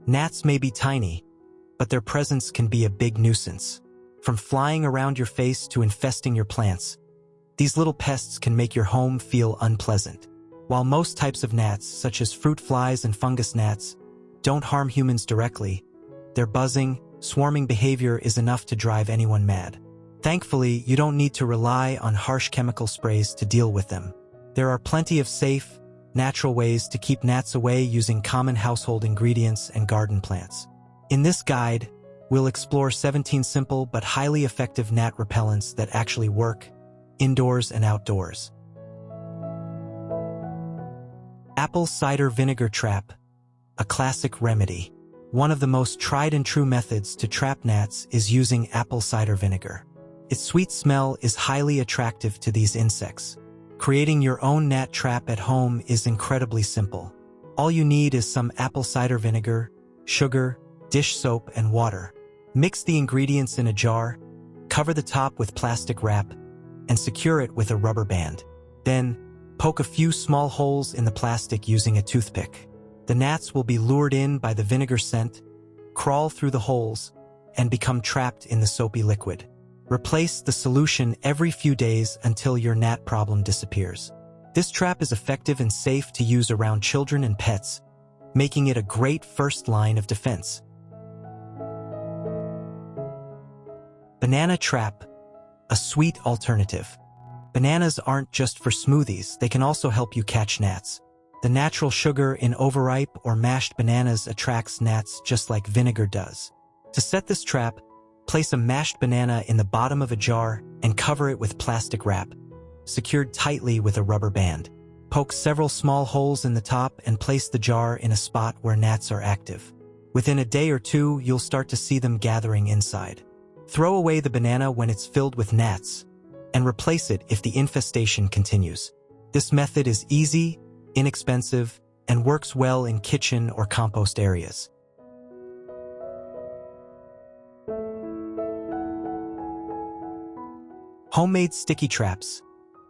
Gnats may be tiny, but their presence can be a big nuisance. From flying around your face to infesting your plants, these little pests can make your home feel unpleasant. While most types of gnats, such as fruit flies and fungus gnats, don't harm humans directly, their buzzing, swarming behavior is enough to drive anyone mad. Thankfully, you don't need to rely on harsh chemical sprays to deal with them. There are plenty of safe, natural ways to keep gnats away using common household ingredients and garden plants. In this guide, we'll explore 17 simple but highly effective gnat repellents that actually work, indoors and outdoors. Apple cider vinegar trap, a classic remedy. One of the most tried and true methods to trap gnats is using apple cider vinegar. Its sweet smell is highly attractive to these insects. Creating your own gnat trap at home is incredibly simple. All you need is some apple cider vinegar, sugar, dish soap, and water. Mix the ingredients in a jar, cover the top with plastic wrap, and secure it with a rubber band. Then, poke a few small holes in the plastic using a toothpick. The gnats will be lured in by the vinegar scent, crawl through the holes, and become trapped in the soapy liquid. Replace the solution every few days until your gnat problem disappears. This trap is effective and safe to use around children and pets, making it a great first line of defense. Banana trap, a sweet alternative. Bananas aren't just for smoothies, they can also help you catch gnats. The natural sugar in overripe or mashed bananas attracts gnats just like vinegar does. To set this trap, place a mashed banana in the bottom of a jar and cover it with plastic wrap, secured tightly with a rubber band. Poke several small holes in the top and place the jar in a spot where gnats are active. Within a day or two, you'll start to see them gathering inside. Throw away the banana when it's filled with gnats, and replace it if the infestation continues. This method is easy, inexpensive, and works well in kitchen or compost areas. Homemade sticky traps,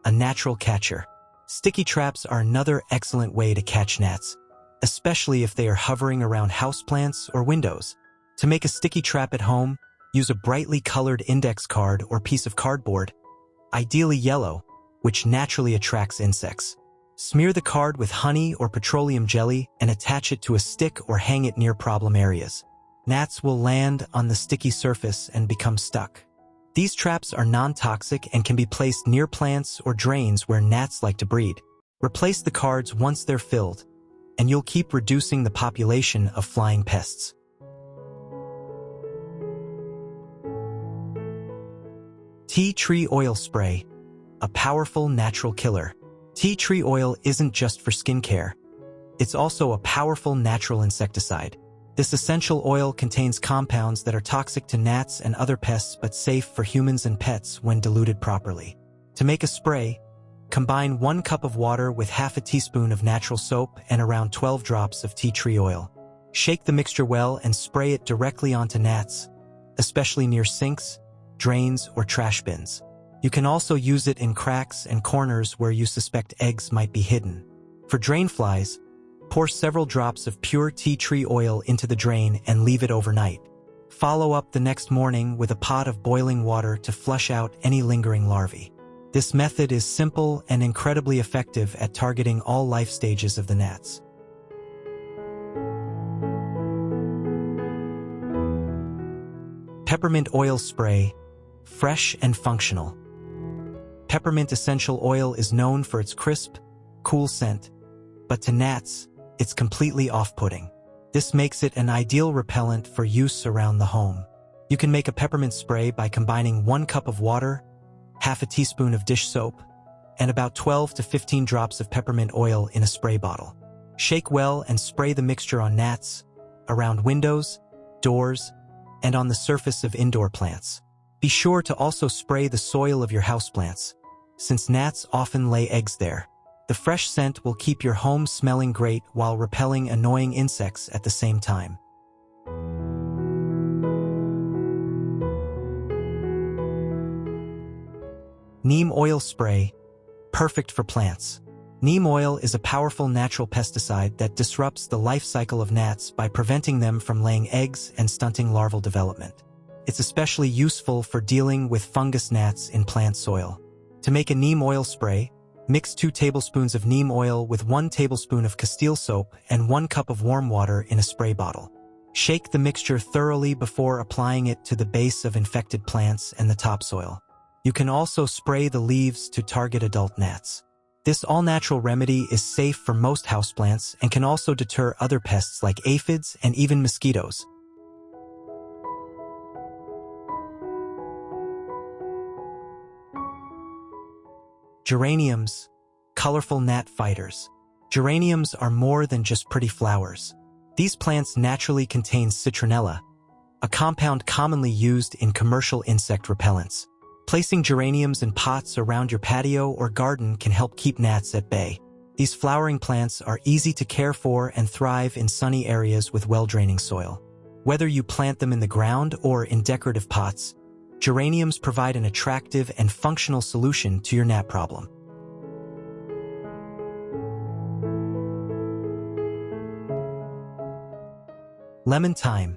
a natural catcher. Sticky traps are another excellent way to catch gnats, especially if they are hovering around houseplants or windows. To make a sticky trap at home, use a brightly colored index card or piece of cardboard, ideally yellow, which naturally attracts insects. Smear the card with honey or petroleum jelly and attach it to a stick or hang it near problem areas. Gnats will land on the sticky surface and become stuck. These traps are non-toxic and can be placed near plants or drains where gnats like to breed. Replace the cards once they're filled, and you'll keep reducing the population of flying pests. Tea tree oil spray, a powerful natural killer. Tea tree oil isn't just for skincare. It's also a powerful natural insecticide. This essential oil contains compounds that are toxic to gnats and other pests but safe for humans and pets when diluted properly. To make a spray, combine 1 cup of water with half a teaspoon of natural soap and around 12 drops of tea tree oil. Shake the mixture well and spray it directly onto gnats, especially near sinks, drains, or trash bins. You can also use it in cracks and corners where you suspect eggs might be hidden. For drain flies, pour several drops of pure tea tree oil into the drain and leave it overnight. Follow up the next morning with a pot of boiling water to flush out any lingering larvae. This method is simple and incredibly effective at targeting all life stages of the gnats. Peppermint oil spray, fresh and functional. Peppermint essential oil is known for its crisp, cool scent, but to gnats, it's completely off-putting. This makes it an ideal repellent for use around the home. You can make a peppermint spray by combining 1 cup of water, half a teaspoon of dish soap, and about 12 to 15 drops of peppermint oil in a spray bottle. Shake well and spray the mixture on gnats, around windows, doors, and on the surface of indoor plants. Be sure to also spray the soil of your houseplants, since gnats often lay eggs there. The fresh scent will keep your home smelling great while repelling annoying insects at the same time. Neem oil spray, perfect for plants. Neem oil is a powerful natural pesticide that disrupts the life cycle of gnats by preventing them from laying eggs and stunting larval development. It's especially useful for dealing with fungus gnats in plant soil. To make a neem oil spray, mix 2 tablespoons of neem oil with 1 tablespoon of Castile soap and 1 cup of warm water in a spray bottle. Shake the mixture thoroughly before applying it to the base of infected plants and the topsoil. You can also spray the leaves to target adult gnats. This all-natural remedy is safe for most houseplants and can also deter other pests like aphids and even mosquitoes. Geraniums, colorful gnat fighters. Geraniums are more than just pretty flowers. These plants naturally contain citronella, a compound commonly used in commercial insect repellents. Placing geraniums in pots around your patio or garden can help keep gnats at bay. These flowering plants are easy to care for and thrive in sunny areas with well-draining soil. Whether you plant them in the ground or in decorative pots, geraniums provide an attractive and functional solution to your gnat problem. Lemon thyme,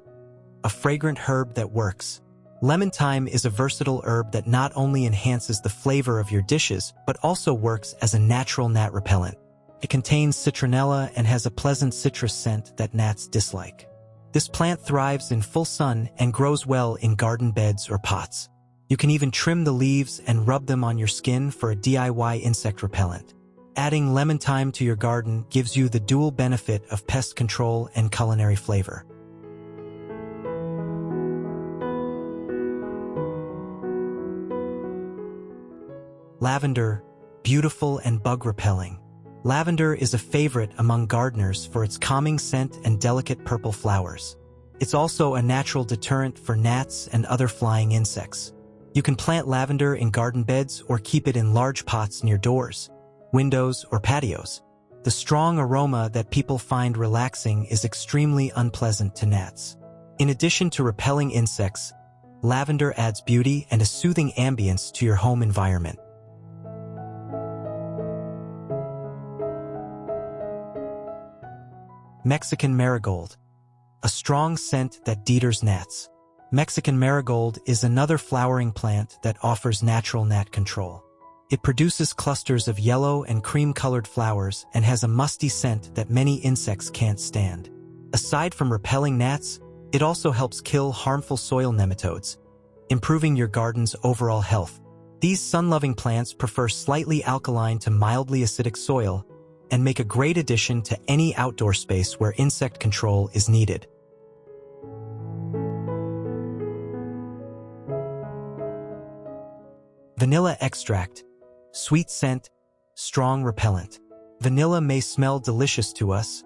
a fragrant herb that works. Lemon thyme is a versatile herb that not only enhances the flavor of your dishes, but also works as a natural gnat repellent. It contains citronella and has a pleasant citrus scent that gnats dislike. This plant thrives in full sun and grows well in garden beds or pots. You can even trim the leaves and rub them on your skin for a DIY insect repellent. Adding lemon thyme to your garden gives you the dual benefit of pest control and culinary flavor. Lavender, beautiful and bug-repelling. Lavender is a favorite among gardeners for its calming scent and delicate purple flowers. It's also a natural deterrent for gnats and other flying insects. You can plant lavender in garden beds or keep it in large pots near doors, windows, or patios. The strong aroma that people find relaxing is extremely unpleasant to gnats. In addition to repelling insects, lavender adds beauty and a soothing ambience to your home environment. Mexican marigold, a strong scent that deters gnats. Mexican marigold is another flowering plant that offers natural gnat control. It produces clusters of yellow and cream-colored flowers and has a musty scent that many insects can't stand. Aside from repelling gnats, it also helps kill harmful soil nematodes, improving your garden's overall health. These sun-loving plants prefer slightly alkaline to mildly acidic soil and make a great addition to any outdoor space where insect control is needed. Vanilla extract, sweet scent, strong repellent. Vanilla may smell delicious to us,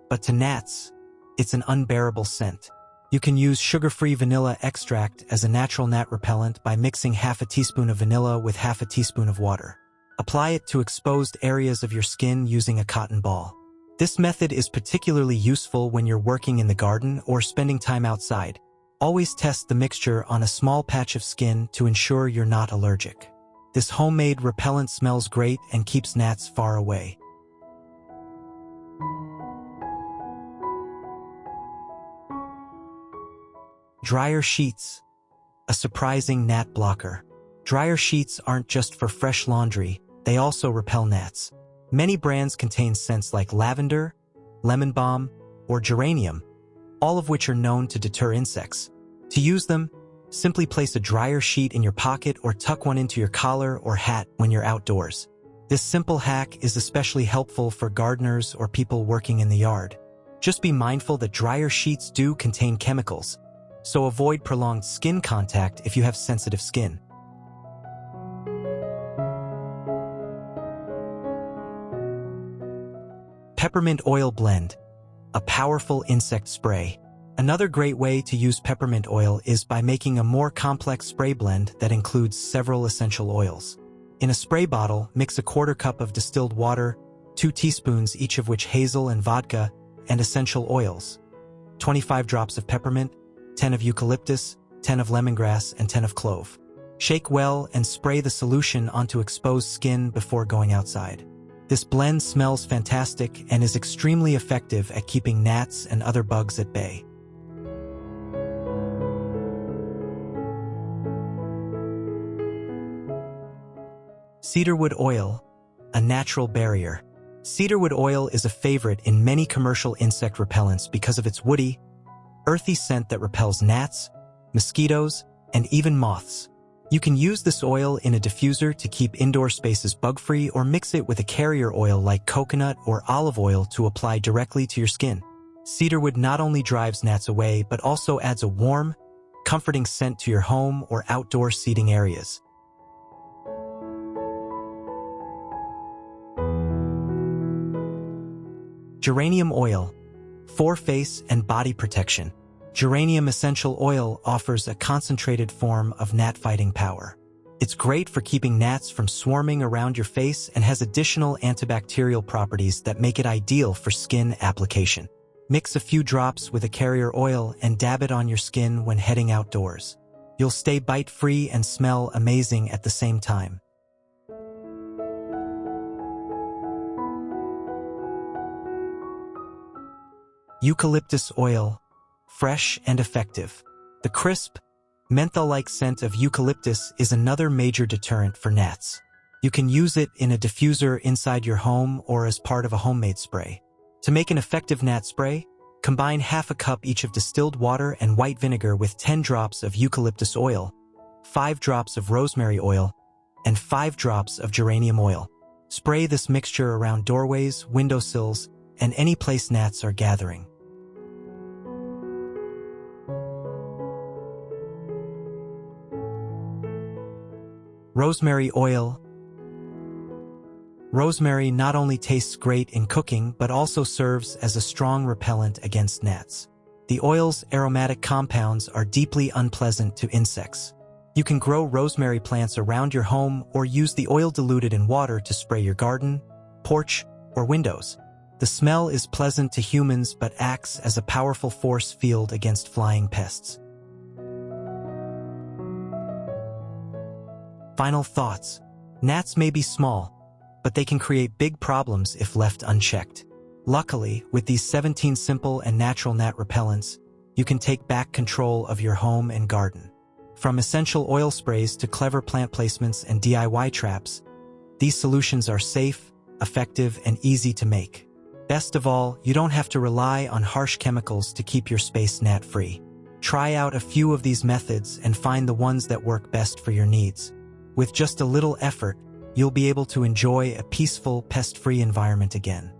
but to gnats, it's an unbearable scent. You can use sugar-free vanilla extract as a natural gnat repellent by mixing half a teaspoon of vanilla with half a teaspoon of water. Apply it to exposed areas of your skin using a cotton ball. This method is particularly useful when you're working in the garden or spending time outside. Always test the mixture on a small patch of skin to ensure you're not allergic. This homemade repellent smells great and keeps gnats far away. Dryer sheets, a surprising gnat blocker. Dryer sheets aren't just for fresh laundry, they also repel gnats. Many brands contain scents like lavender, lemon balm, or geranium, all of which are known to deter insects. To use them, simply place a dryer sheet in your pocket or tuck one into your collar or hat when you're outdoors. This simple hack is especially helpful for gardeners or people working in the yard. Just be mindful that dryer sheets do contain chemicals, so avoid prolonged skin contact if you have sensitive skin. Peppermint oil blend, a powerful insect spray. Another great way to use peppermint oil is by making a more complex spray blend that includes several essential oils. In a spray bottle, mix a quarter cup of distilled water, 2 teaspoons each of which hazel and vodka, and essential oils, 25 drops of peppermint, 10 of eucalyptus, 10 of lemongrass, and 10 of clove. Shake well and spray the solution onto exposed skin before going outside. This blend smells fantastic and is extremely effective at keeping gnats and other bugs at bay. Cedarwood oil, a natural barrier. Cedarwood oil is a favorite in many commercial insect repellents because of its woody, earthy scent that repels gnats, mosquitoes, and even moths. You can use this oil in a diffuser to keep indoor spaces bug-free or mix it with a carrier oil like coconut or olive oil to apply directly to your skin. Cedarwood not only drives gnats away but also adds a warm, comforting scent to your home or outdoor seating areas. Geranium oil, for face and body protection. Geranium essential oil offers a concentrated form of gnat-fighting power. It's great for keeping gnats from swarming around your face and has additional antibacterial properties that make it ideal for skin application. Mix a few drops with a carrier oil and dab it on your skin when heading outdoors. You'll stay bite-free and smell amazing at the same time. Eucalyptus oil, fresh and effective. The crisp, menthol-like scent of eucalyptus is another major deterrent for gnats. You can use it in a diffuser inside your home or as part of a homemade spray. To make an effective gnat spray, combine half a cup each of distilled water and white vinegar with 10 drops of eucalyptus oil, 5 drops of rosemary oil, and 5 drops of geranium oil. Spray this mixture around doorways, windowsills, and any place gnats are gathering. Rosemary oil. Rosemary not only tastes great in cooking but also serves as a strong repellent against gnats. The oil's aromatic compounds are deeply unpleasant to insects. You can grow rosemary plants around your home or use the oil diluted in water to spray your garden, porch, or windows. The smell is pleasant to humans but acts as a powerful force field against flying pests. Final thoughts. Gnats may be small, but they can create big problems if left unchecked. Luckily, with these 17 simple and natural gnat repellents, you can take back control of your home and garden. From essential oil sprays to clever plant placements and DIY traps, these solutions are safe, effective, and easy to make. Best of all, you don't have to rely on harsh chemicals to keep your space gnat-free. Try out a few of these methods and find the ones that work best for your needs. With just a little effort, you'll be able to enjoy a peaceful, pest-free environment again.